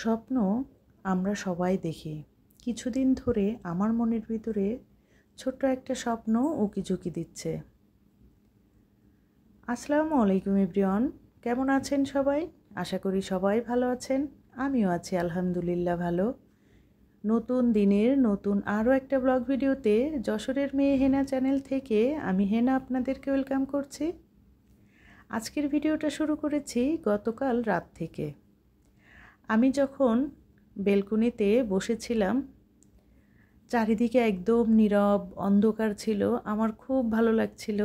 স্বপ্ন আমরা সবাই দেখি। কিছুদিন ধরে আমার মনের ভিতরে ছোট্ট একটা স্বপ্ন উকিঝুঁকি দিচ্ছে। আসসালামু আলাইকুম এভরিওয়ান, কেমন আছেন সবাই? আশা করি সবাই ভালো আছেন। আমিও আছি আলহামদুলিল্লাহ ভালো। নতুন দিনের নতুন আরও একটা ব্লগ ভিডিওতে যশোরের মেয়ে হেনা চ্যানেল থেকে আমি হেনা আপনাদেরকে ওয়েলকাম করছি। আজকের ভিডিওটা শুরু করেছি গতকাল রাত থেকে। আমি যখন বেলকনিতে বসেছিলাম, চারিদিকে একদম নীরব অন্ধকার ছিল, আমার খুব ভালো লাগছিল।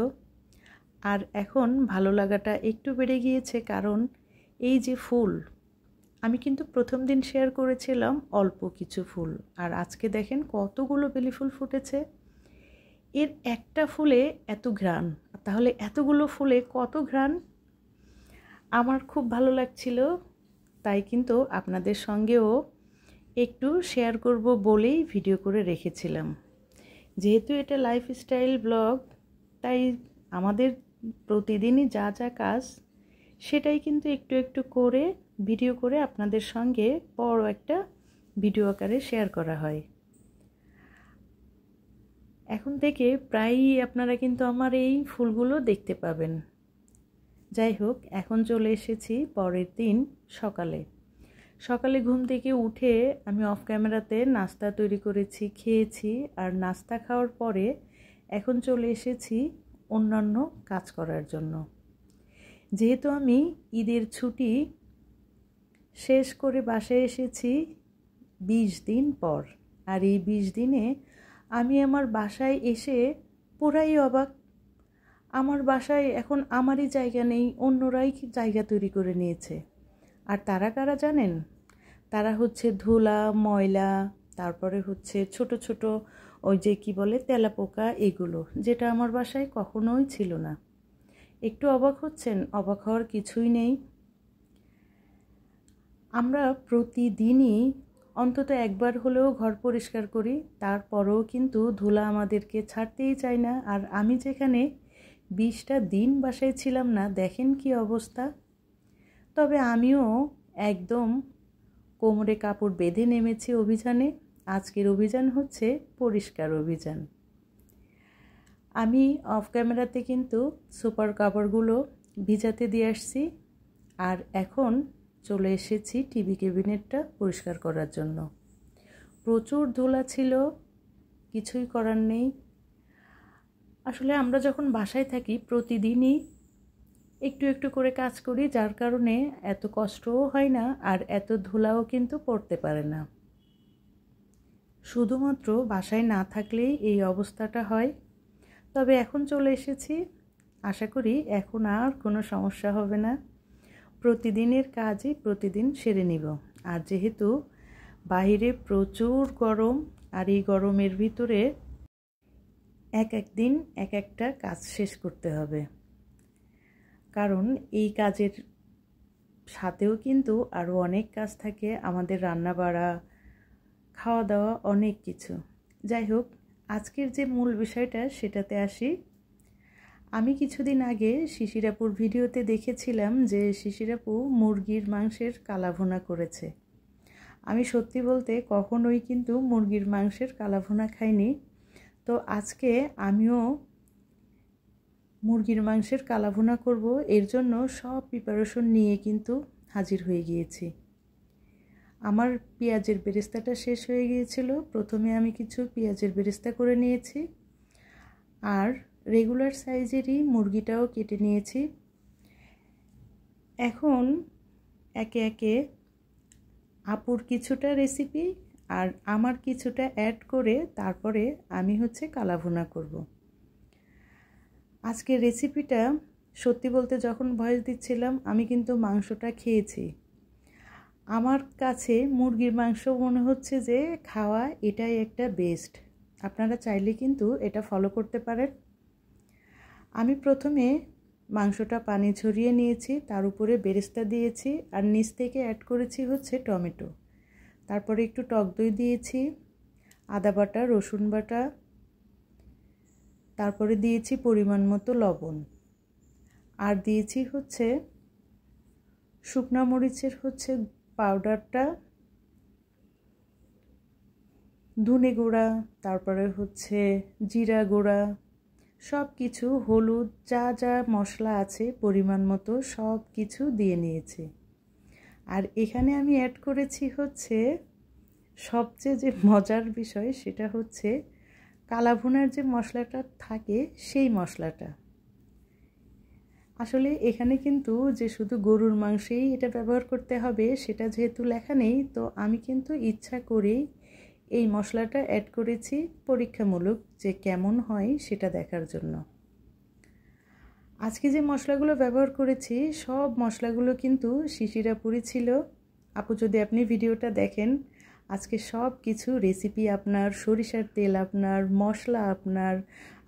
আর এখন ভালো লাগাটা একটু বেড়ে গিয়েছে, কারণ এই যে ফুল, আমি কিন্তু প্রথম দিন শেয়ার করেছিলাম অল্প কিছু ফুল, আর আজকে দেখেন কতগুলো বেলি ফুল ফুটেছে। এর একটা ফুলে এত ঘ্রাণ, তাহলে এতগুলো ফুলে কত ঘ্রাণ। আমার খুব ভালো লাগছিল, তাই কিন্তু আপনাদের সঙ্গেও একটু শেয়ার করব বলেই ভিডিও করে রেখেছিলাম। যেহেতু এটা লাইফস্টাইল ব্লগ, তাই আমাদের প্রতিদিনই যা যা কাজ সেটাই কিন্তু একটু একটু করে ভিডিও করে আপনাদের সঙ্গে বড় একটা ভিডিও আকারে শেয়ার করা হয়। এখন থেকে প্রায়ই আপনারা কিন্তু আমার এই ফুলগুলো দেখতে পাবেন। যাই হোক, এখন চলে এসেছি পরের দিন সকালে ঘুম থেকে উঠে আমি অফ ক্যামেরাতে নাস্তা তৈরি করেছি, খেয়েছি। আর নাস্তা খাওয়ার পরে এখন চলে এসেছি অন্যান্য কাজ করার জন্য। যেহেতু আমি ঈদের ছুটি শেষ করে বাসায় এসেছি 20 দিন পর, আর এই 20 দিনে আমি আমার বাসায় এসে পুরাই অবাক। আমার বাসায় এখন আমারই জায়গা নেই, অন্যরাই জায়গা তৈরি করে নিয়েছে। আর তারা কারা জানেন? তারা হচ্ছে ধুলা, ময়লা, তারপরে হচ্ছে ছোট ছোট ওই যে কি বলে তেলাপোকা, এগুলো, যেটা আমার বাসায় কখনোই ছিল না। একটু অবাক হচ্ছেন? অবাক হওয়ার কিছুই নেই। আমরা প্রতিদিনই অন্তত একবার হলেও ঘর পরিষ্কার করি, তারপরেও কিন্তু ধুলা আমাদেরকে ছাড়তেই চায় না। আর আমি যেখানে 20টা দিন বাসায় ছিলাম না, দেখেন কি অবস্থা। তবে আমিও একদম কোমরে কাপড় বেঁধে নেমেছি অভিযানে। আজকের অভিযান হচ্ছে পরিষ্কার অভিযান। আমি অফ ক্যামেরাতে কিন্তু সুপার কাপড়গুলো ভিজাতে দিয়ে আসছি, আর এখন চলে এসেছি টিভি ক্যাবিনেটটা পরিষ্কার করার জন্য। প্রচুর ধুলা ছিল, কিছুই করার নেই। আসলে আমরা যখন বাসায় থাকি প্রতিদিনই একটু একটু করে কাজ করি, যার কারণে এত কষ্টও হয় না, আর এত ধুলাও কিন্তু পড়তে পারে না। শুধুমাত্র বাসায় না থাকলেই এই অবস্থাটা হয়। তবে এখন চলে এসেছি, আশা করি এখন আর কোনো সমস্যা হবে না। প্রতিদিনের কাজই প্রতিদিন সেরে নিব। আর যেহেতু বাইরে প্রচুর গরম, আর এই গরমের ভিতরে এক একদিন এক একটা কাজ শেষ করতে হবে, কারণ এই কাজের সাথেও কিন্তু আরও অনেক কাজ থাকে, আমাদের রান্না বাড়া, খাওয়া দাওয়া, অনেক কিছু। যাই হোক, আজকের যে মূল বিষয়টা সেটাতে আসি। আমি কিছুদিন আগে শিশির আপুর ভিডিওতে দেখেছিলাম যে শিশির আপু মুরগির মাংসের কালাভুনা করেছে। আমি সত্যি বলতে কখনোই কিন্তু মুরগির মাংসের কালাভুনা খাইনি। তো আজকে আমিও মুরগির মাংসের কালাভুনা করব, এর জন্য সব প্রিপারেশন নিয়ে কিন্তু হাজির হয়ে গিয়েছি। আমার পেঁয়াজের বেরেস্তাটা শেষ হয়ে গিয়েছিল, প্রথমে আমি কিছু পেঁয়াজের বেরেস্তা করে নিয়েছি, আর রেগুলার সাইজেরই মুরগিটাও কেটে নিয়েছি। এখন একে একে আপুর কিছুটা রেসিপি আর আমার কিছুটা অ্যাড করে তারপরে আমি হচ্ছে কালাভুনা করব। আজকের রেসিপিটা সত্যি বলতে যখন ভয়েস দিচ্ছিলাম আমি কিন্তু মাংসটা খেয়েছি। আমার কাছে মুরগির মাংস মনে হচ্ছে যে খাওয়া এটাই একটা বেস্ট। আপনারা চাইলে কিন্তু এটা ফলো করতে পারেন। আমি প্রথমে মাংসটা পানি ঝরিয়ে নিয়েছি, তার উপরে বেরেস্তা দিয়েছি, আর নিচ থেকে অ্যাড করেছি হচ্ছে টমেটো। তারপরে একটু টক দই দিয়েছি, আদা বাটা, রসুন বাটা, তারপরে দিয়েছি পরিমাণ মতো লবণ, আর দিয়েছি হচ্ছে শুকনা মরিচের হচ্ছে পাউডারটা, ধনে গুঁড়া, তারপরে হচ্ছে জিরা গুঁড়া, সব কিছু, হলুদ, যা যা মশলা আছে পরিমাণ মতো সব কিছু দিয়ে নিয়েছি। আর এখানে আমি অ্যাড করেছি হচ্ছে সবচেয়ে যে মজার বিষয়, সেটা হচ্ছে কালাভুনার যে মশলাটা থাকে সেই মশলাটা। আসলে এখানে কিন্তু যে শুধু গরুর মাংসেই এটা ব্যবহার করতে হবে সেটা যেহেতু লেখা নেই, তো আমি কিন্তু ইচ্ছা করেই এই মশলাটা অ্যাড করেছি পরীক্ষামূলক, যে কেমন হয় সেটা দেখার জন্য। আজকে যে মশলাগুলো ব্যবহার করেছি সব মশলাগুলো কিন্তু শিশিরাপুরি ছিল। আপু যদি আপনি ভিডিওটা দেখেন, আজকে সব কিছু রেসিপি আপনার, সরিষার তেল আপনার, মশলা আপনার,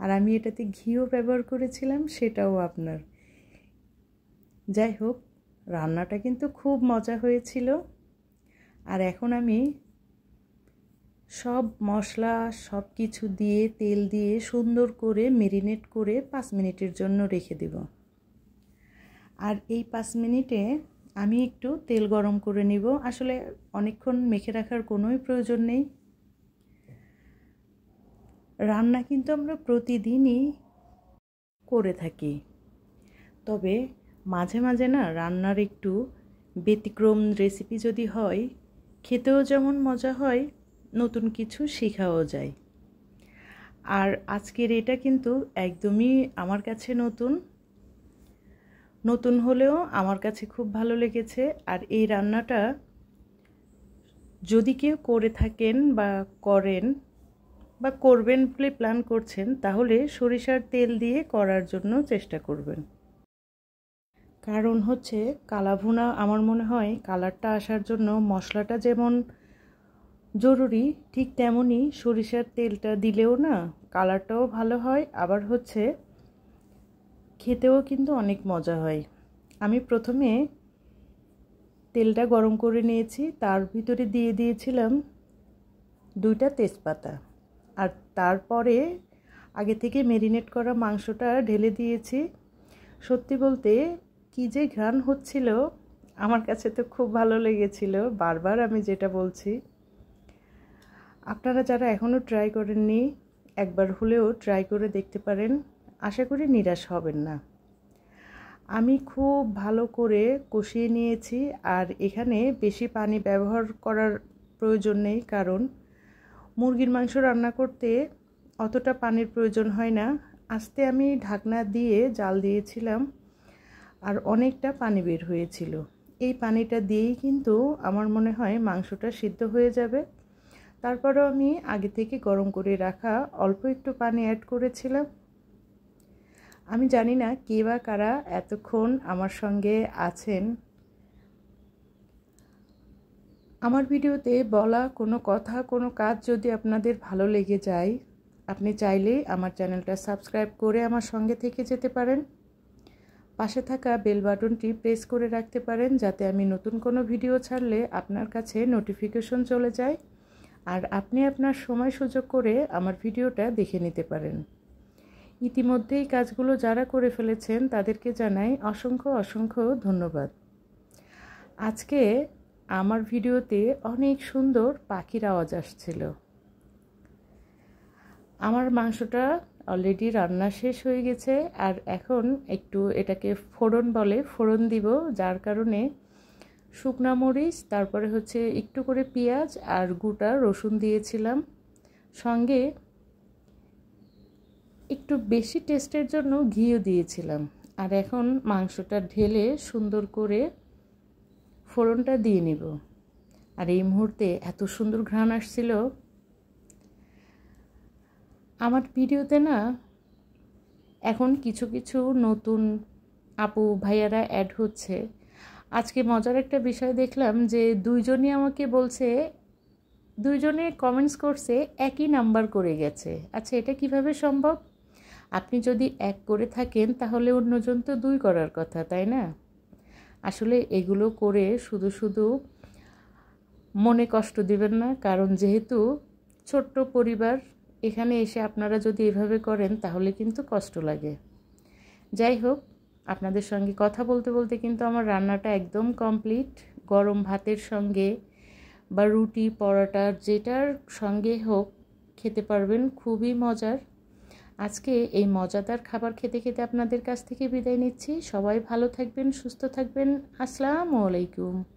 আর আমি এটাতে ঘিও ব্যবহার করেছিলাম সেটাও আপনার। যাই হোক, রান্নাটা কিন্তু খুব মজা হয়েছিল। আর এখন আমি সব মশলা সব কিছু দিয়ে তেল দিয়ে সুন্দর করে মেরিনেট করে 5 মিনিটের জন্য রেখে দেব। আর এই 5 মিনিটে আমি একটু তেল গরম করে নিব। আসলে অনেকক্ষণ মেখে রাখার কোনোই প্রয়োজন নেই। রান্না কিন্তু আমরা প্রতিদিনই করে থাকি, তবে মাঝে মাঝে না রান্নার একটু ব্যতিক্রম রেসিপি যদি হয়, খেতেও যেমন মজা হয়, নতুন কিছু শেখাও যায়। আর আজকের এটা কিন্তু একদমই আমার কাছে নতুন হলেও আমার কাছে খুব ভালো লেগেছে। আর এই রান্নাটা যদি কেউ করে থাকেন বা করেন বা করবেন বলে প্ল্যান করছেন, তাহলে সরিষার তেল দিয়ে করার জন্য চেষ্টা করবেন। কারণ হচ্ছে কালাভুনা আমার মনে হয় কালারটা আসার জন্য মশলাটা যেমন জরুরি, ঠিক তেমনই সরিষার তেলটা দিলেও না কালারটাও ভালো হয়, আবার হচ্ছে খেতেও কিন্তু অনেক মজা হয়। আমি প্রথমে তেলটা গরম করে নিয়েছি, তার ভিতরে দিয়ে দিয়েছিলাম 2টা তেজপাতা, আর তারপরে আগে থেকে ম্যারিনেট করা মাংসটা ঢেলে দিয়েছি। সত্যি বলতে কি যে ঘ্রাণ হচ্ছিল, আমার কাছে তো খুব ভালো লেগেছিল। বারবার আমি যেটা বলছি, আপনারা যারা এখনও ট্রাই করেননি একবার হলেও ট্রাই করে দেখতে পারেন, আশা করি নিরাশ হবেন না। আমি খুব ভালো করে কষিয়ে নিয়েছি। আর এখানে বেশি পানি ব্যবহার করার প্রয়োজন নেই, কারণ মুরগির মাংস রান্না করতে অতটা পানির প্রয়োজন হয় না। আস্তে আমি ঢাকনা দিয়ে জাল দিয়েছিলাম, আর অনেকটা পানি বের হয়েছিল। এই পানিটা দিয়েই কিন্তু আমার মনে হয় মাংসটা সিদ্ধ হয়ে যাবে। তারপরেও আমি আগে থেকে গরম করে রাখা অল্প একটু পানি অ্যাড করেছিলাম। আমি জানি না কে বা কারা এতক্ষণ আমার সঙ্গে আছেন। আমার ভিডিওতে বলা কোনো কথা, কোনো কাজ যদি আপনাদের ভালো লেগে যায়, আপনি চাইলে আমার চ্যানেলটা সাবস্ক্রাইব করে আমার সঙ্গে থেকে যেতে পারেন। পাশে থাকা বেল বাটনটি প্রেস করে রাখতে পারেন, যাতে আমি নতুন কোনো ভিডিও ছাড়লে আপনার কাছে নোটিফিকেশন চলে যায়, আর আপনি আপনার সময় সুযোগ করে আমার ভিডিওটা দেখে নিতে পারেন। ইতিমধ্যেই কাজগুলো যারা করে ফেলেছেন তাদেরকে জানাই অসংখ্য ধন্যবাদ। আজকে আমার ভিডিওতে অনেক সুন্দর পাখির আওয়াজ আসছিল। আমার মাংসটা অলরেডি রান্না শেষ হয়ে গেছে, আর এখন একটু এটাকে ফোড়ন দিব, যার কারণে শুকনা মরিচ, তারপরে হচ্ছে একটু করে পেঁয়াজ আর গোটা রসুন দিয়েছিলাম, সঙ্গে একটু বেশি টেস্টের জন্য ঘিও দিয়েছিলাম। আর এখন মাংসটা ঢেলে সুন্দর করে ফোড়নটা দিয়ে নিব। আর এই মুহূর্তে এত সুন্দর ঘ্রাণ আসছিল। আমার ভিডিওতে না এখন কিছু নতুন আপু ভাইয়ারা অ্যাড হচ্ছে। আজকে মজার একটা বিষয় দেখলাম যে দুইজনই আমাকে বলছে, দুইজনে কমেন্টস করছে একই নাম্বার করে গেছে। আচ্ছা, এটা কিভাবে সম্ভব? আপনি যদি 1 করে থাকেন তাহলে অন্যজন তো 2 করার কথা, তাই না? আসলে এগুলো করে শুধু মনে কষ্ট দিবেন না, কারণ যেহেতু ছোট্ট পরিবার, এখানে এসে আপনারা যদি এভাবে করেন তাহলে কিন্তু কষ্ট লাগে। যাই হোক, আপনাদের সঙ্গে কথা বলতে বলতে কিন্তু আমার রান্নাটা একদম কমপ্লিট। গরম ভাতের সঙ্গে বা রুটি পরোটা যেটার সঙ্গে হোক খেতে পারবেন, খুবই মজার। আজকে এই মজাদার খাবার খেতে খেতে আপনাদের কাছ থেকে বিদায় নিচ্ছি। সবাই ভালো থাকবেন, সুস্থ থাকবেন। আসসালামু আলাইকুম।